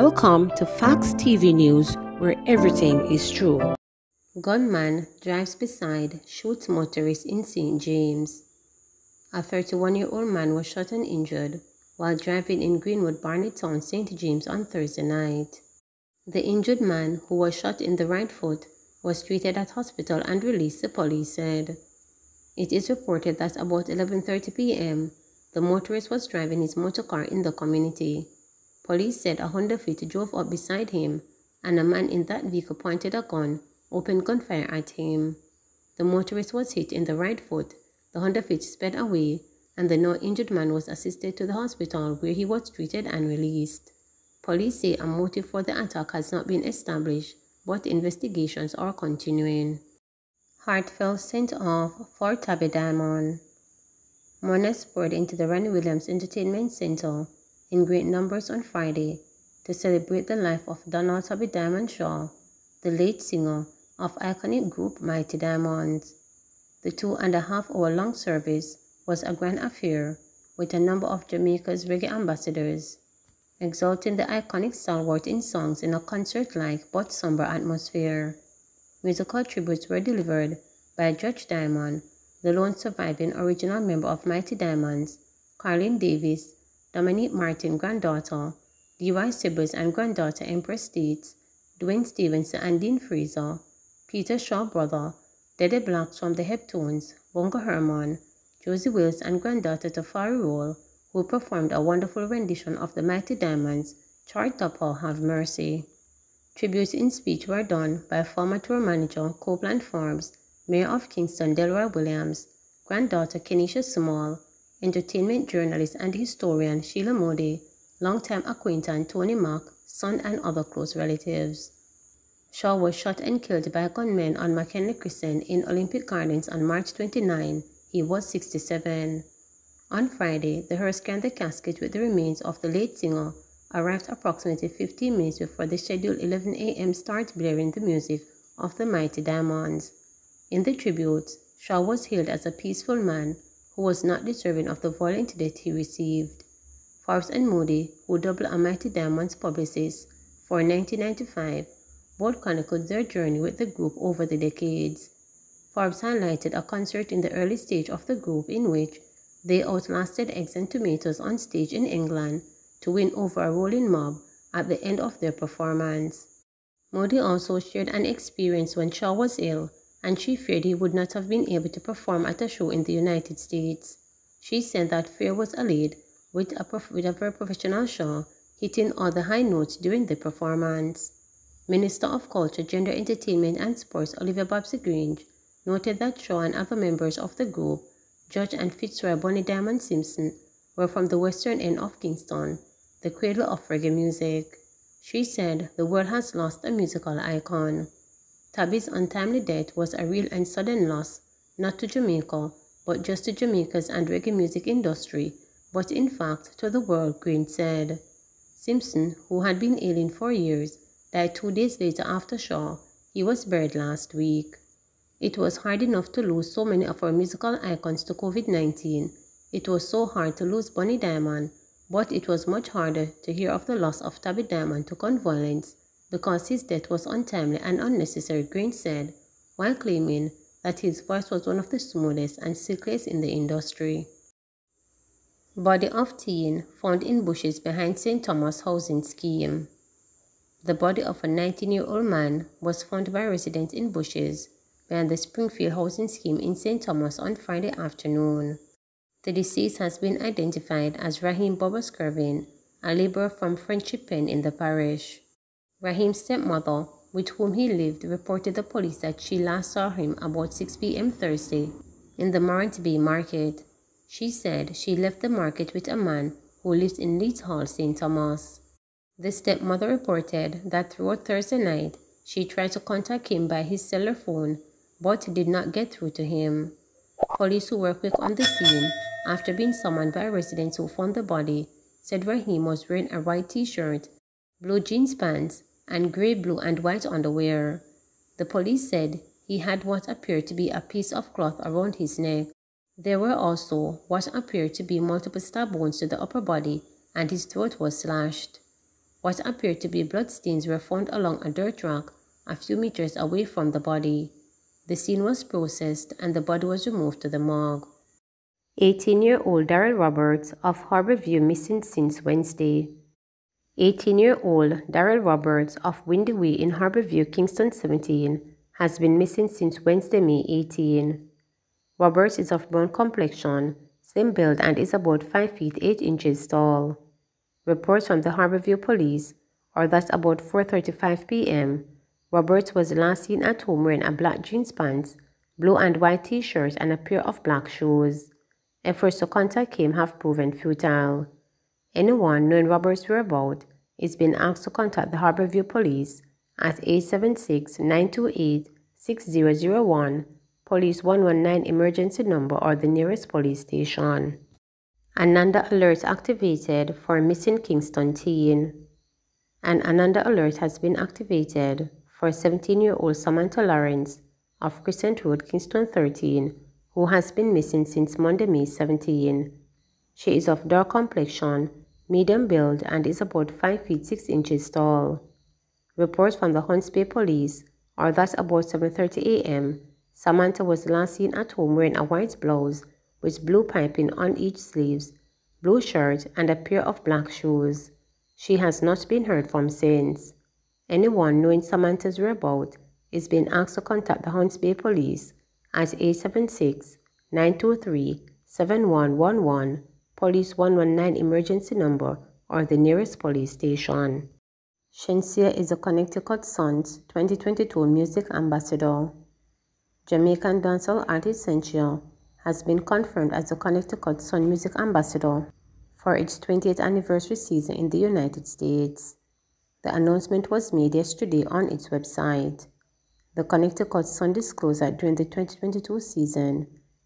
Welcome to Facts TV News, where everything is true. Gunman drives beside, shoots motorist in St. James. A 31-year-old man was shot and injured while driving in Greenwood, Barnetown, St. James on Thursday night. The injured man, who was shot in the right foot, was treated at hospital and released, the police said. It is reported that about 11:30 p.m., the motorist was driving his motorcar in the community. Police said a Honda Fit drove up beside him, and a man in that vehicle pointed a gun, opened gunfire at him. The motorist was hit in the right foot, the Honda Fit sped away, and the now injured man was assisted to the hospital where he was treated and released. Police say a motive for the attack has not been established, but investigations are continuing. Heartfelt sent-off for Tabby Diamond. Mourners poured into the Randy Williams Entertainment Center in great numbers on Friday to celebrate the life of Donald Tabby Diamond Shaw, the late singer of iconic group Mighty Diamonds. The 2.5-hour-long service was a grand affair with a number of Jamaica's reggae ambassadors, exalting the iconic stalwart in songs in a concert-like but somber atmosphere. Musical tributes were delivered by Judge Diamond, the lone surviving original member of Mighty Diamonds, Carlin Davis, Dominique Martin, granddaughter, D.Y. Sibbers and granddaughter Empress States, Dwayne Stevenson and Dean Fraser, Peter Shaw brother, Dede Blacks from the Heptones, Bongo Herman, Josie Wills and granddaughter Tafari Roll, who performed a wonderful rendition of the Mighty Diamonds' chart topper Have Mercy. Tributes in speech were done by former tour manager Copeland Forbes, Mayor of Kingston Delroy Williams, granddaughter Kenisha Small, entertainment journalist and historian Sheila Modi, longtime acquaintance Tony Mack, son and other close relatives. Shaw was shot and killed by gunmen on McKinley Crescent in Olympic Gardens on March 29. He was 67. On Friday, the hearse carrying the casket with the remains of the late singer arrived approximately 15 minutes before the scheduled 11 a.m. start blaring the music of the Mighty Diamonds. In the tributes, Shaw was hailed as a peaceful man who was not deserving of the violent death he received. Forbes and Moody, who doubled a Mighty Diamonds publicist for 1995, both chronicled their journey with the group over the decades. Forbes highlighted a concert in the early stage of the group in which they outlasted Eggs and Tomatoes on stage in England to win over a rolling mob at the end of their performance. Moody also shared an experience when Shaw was ill, and she feared he would not have been able to perform at a show in the United States. She said that fear was allayed with a very professional Shaw hitting all the high notes during the performance. Minister of Culture, Gender, Entertainment and Sports Olivia Babsy-Grange noted that Shaw and other members of the group, Judge and Fitzroy Bonnie Diamond Simpson, were from the western end of Kingston, the cradle of reggae music. She said the world has lost a musical icon. Tabby's untimely death was a real and sudden loss, not to Jamaica, but just to Jamaica's and reggae music industry, but in fact to the world, Grange said. Simpson, who had been ailing for years, died 2 days later after Shaw. He was buried last week. It was hard enough to lose so many of our musical icons to COVID-19. It was so hard to lose Bonnie Diamond, but it was much harder to hear of the loss of Tabby Diamond to gun violence, because his death was untimely and unnecessary, Grange said, while claiming that his voice was one of the smoothest and silkiest in the industry. Body of teen found in bushes behind St. Thomas housing scheme. The body of a 19-year-old man was found by residents in bushes behind the Springfield housing scheme in St. Thomas on Friday afternoon. The deceased has been identified as Raheem Bobbers Kervin, a laborer from Friendship Pen in the parish. Raheem's stepmother, with whom he lived, reported to the police that she last saw him about 6 p.m. Thursday in the Morant Bay Market. She said she left the market with a man who lives in Leeds Hall, St. Thomas. The stepmother reported that throughout Thursday night, she tried to contact him by his cellular phone, but did not get through to him. Police who were quick on the scene, after being summoned by residents who found the body, said Raheem was wearing a white t-shirt, blue jeans pants, and grey, blue and white underwear. The police said he had what appeared to be a piece of cloth around his neck. There were also what appeared to be multiple stab wounds to the upper body, and his throat was slashed. What appeared to be bloodstains were found along a dirt rock a few meters away from the body. The scene was processed and the body was removed to the morgue. 18-year-old Darrell Roberts of Harborview missing since Wednesday. 18-year-old Darrell Roberts of Windy Way in Harborview, Kingston 17, has been missing since Wednesday, May 18. Roberts is of brown complexion, slim build, and is about 5 feet 8 inches tall. Reports from the Harborview police are that about 4:35 p.m., Roberts was last seen at home wearing a black jeans pants, blue and white t-shirt, and a pair of black shoes. Efforts to contact him have proven futile. Anyone knowing Roberts' whereabouts is being asked to contact the Harborview police at 876-928-6001, Police 119 emergency number, or the nearest police station. Ananda Alert activated for missing Kingston teen. An Ananda Alert has been activated for 17-year-old Samantha Lawrence of Crescent Road, Kingston 13, who has been missing since Monday, May 17. She is of dark complexion, medium build, and is about 5 feet 6 inches tall. Reports from the Hunts Bay police are that about 7:30 a.m., Samantha was last seen at home wearing a white blouse with blue piping on each sleeves, blue shirt, and a pair of black shoes. She has not been heard from since. Anyone knowing Samantha's whereabouts is being asked to contact the Hunts Bay police at 876-923-7111, Police 119 emergency number, or the nearest police station. Shenseea is the Connecticut Son's 2022 music ambassador. Jamaican dancehall artist Shenseea has been confirmed as the Connecticut Son music ambassador for its 20th anniversary season in the United States. The announcement was made yesterday on its website. The Connecticut Son disclosed that during the 2022 season,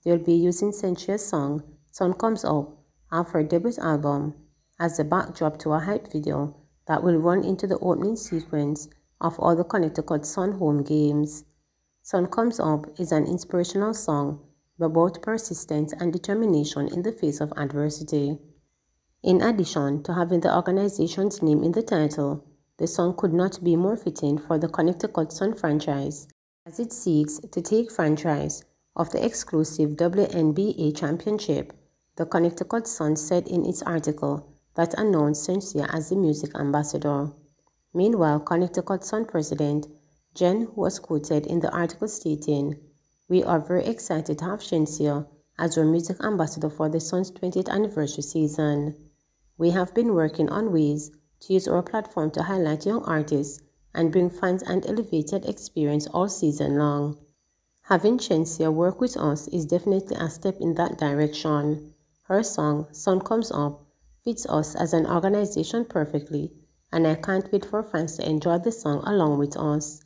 they will be using Shenseea's song "Sun Comes Up" off her debut album as the backdrop to a hype video that will run into the opening sequence of all the Connecticut Son home games. "Sun Comes Up" is an inspirational song about persistence and determination in the face of adversity. In addition to having the organization's name in the title, the song could not be more fitting for the Connecticut Son franchise, as it seeks to take franchise of the exclusive WNBA championship. The Connecticut Son said in its article that announced Shenseea as the music ambassador. Meanwhile, Connecticut Son president Jen was quoted in the article stating, "We are very excited to have Shenseea as our music ambassador for the Son's 20th anniversary season. We have been working on ways to use our platform to highlight young artists and bring fans an elevated experience all season long. Having Shenseea work with us is definitely a step in that direction. Her song, "Sun Comes Up," fits us as an organization perfectly, and I can't wait for fans to enjoy the song along with us.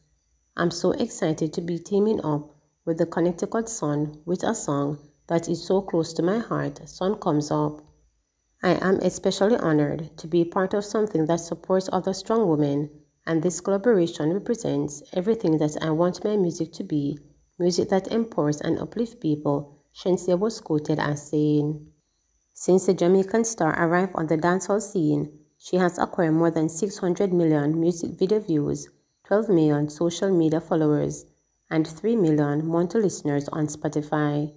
I'm so excited to be teaming up with the Connecticut Son with a song that is so close to my heart, "Sun Comes Up." I am especially honored to be part of something that supports other strong women, and this collaboration represents everything that I want my music to be, music that empowers and uplifts people, Shenseea was quoted as saying. Since the Jamaican star arrived on the dancehall scene, she has acquired more than 600 million music video views, 12 million social media followers, and 3 million monthly listeners on Spotify.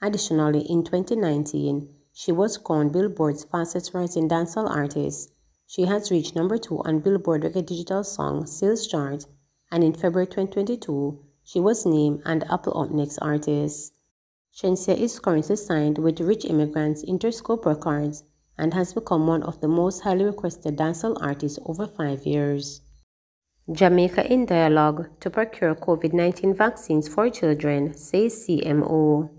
Additionally, in 2019, she was crowned Billboard's fastest rising dancehall artist. She has reached number 2 on Billboard Reggae Digital Song Sales Chart, and in February 2022, she was named an Apple Up Next artist. Shenseea is currently signed with Rich Immigrants Interscope Records and has become one of the most highly requested dancehall artists over 5 years. Jamaica in dialogue to procure COVID-19 vaccines for children, says CMO.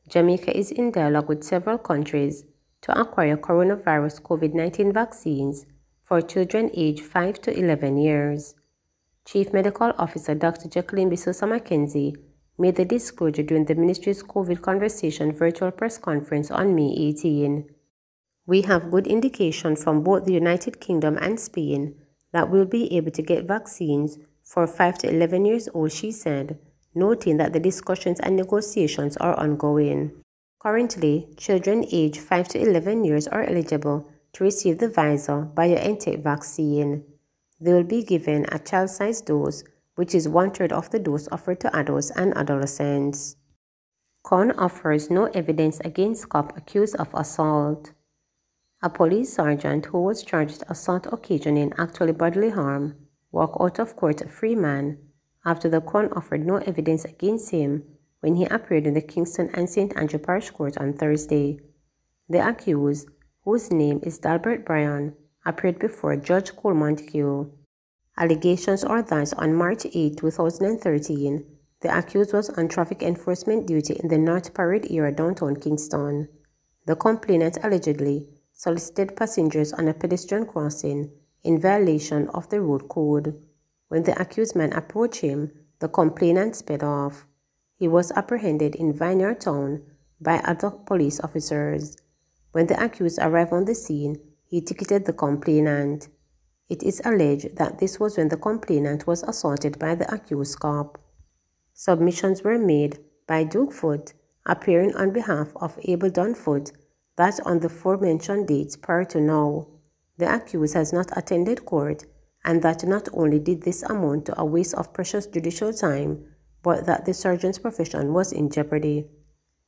Jamaica is in dialogue with several countries to acquire coronavirus COVID-19 vaccines for children aged 5 to 11 years. Chief Medical Officer Dr. Jacqueline Bisosa Mackenzie made the disclosure during the ministry's COVID Conversation virtual press conference on May 18. We have good indication from both the United Kingdom and Spain that we'll be able to get vaccines for 5 to 11 years old, she said, noting that the discussions and negotiations are ongoing. Currently, children aged 5 to 11 years are eligible to receive the Pfizer BioNTech vaccine. They will be given a child-sized dose, which is 1/3 of the dose offered to adults and adolescents. Con offers no evidence against cop accused of assault. A police sergeant who was charged with assault occasioning actual bodily harm walked out of court a free man after the Crown offered no evidence against him when he appeared in the Kingston and St. Andrew Parish Court on Thursday. The accused, whose name is Dalbert Bryan, appeared before Judge Cole Montague. Allegations are that on March 8, 2013, the accused was on traffic enforcement duty in the North Parade area downtown Kingston. The complainant allegedly solicited passengers on a pedestrian crossing in violation of the road code. When the accused man approached him, the complainant sped off. He was apprehended in Vineyard Town by other police officers. When the accused arrived on the scene, he ticketed the complainant. It is alleged that this was when the complainant was assaulted by the accused cop. Submissions were made by Duke Foot, appearing on behalf of Abel Dunfoot, that on the aforementioned dates prior to now, the accused has not attended court, and that not only did this amount to a waste of precious judicial time, but that the sergeant's profession was in jeopardy.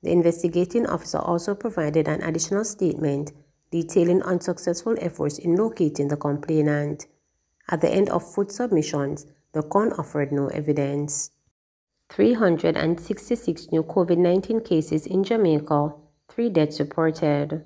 The investigating officer also provided an additional statement detailing unsuccessful efforts in locating the complainant. At the end of Foot's submissions, the Crown offered no evidence. 366 new COVID-19 cases in Jamaica, 3 deaths reported.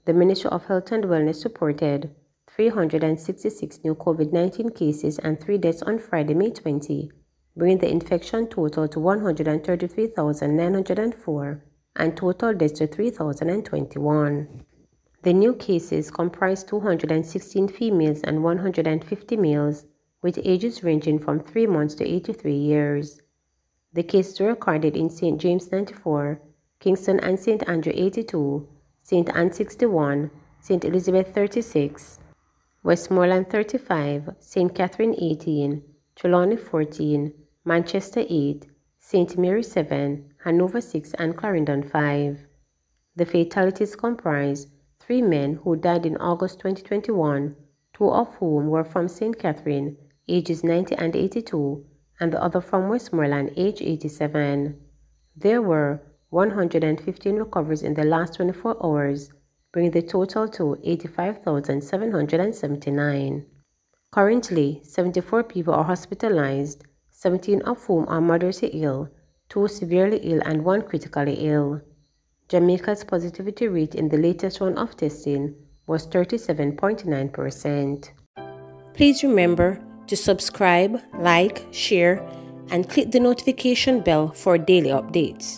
The Ministry of Health and Wellness reported 366 new COVID-19 cases and 3 deaths on Friday, May 20, bringing the infection total to 133,904 and total deaths to 3,021. The new cases comprise 216 females and 150 males, with ages ranging from 3 months to 83 years. The cases were recorded in St. James 94, Kingston and St. Andrew 82, St. Anne 61, St. Elizabeth 36, Westmoreland 35, St. Catherine 18, Trelawney 14, Manchester 8, St. Mary 7, Hanover 6, and Clarendon 5. The fatalities comprise 3 men who died in August 2021, 2 of whom were from St. Catherine, ages 90 and 82, and the other from Westmoreland, age 87. There were 115 recoveries in the last 24 hours, bringing the total to 85,779. Currently, 74 people are hospitalized, 17 of whom are moderately ill, 2 severely ill, and 1 critically ill. Jamaica's positivity rate in the latest round of testing was 37.9%. Please remember to subscribe, like, share, and click the notification bell for daily updates.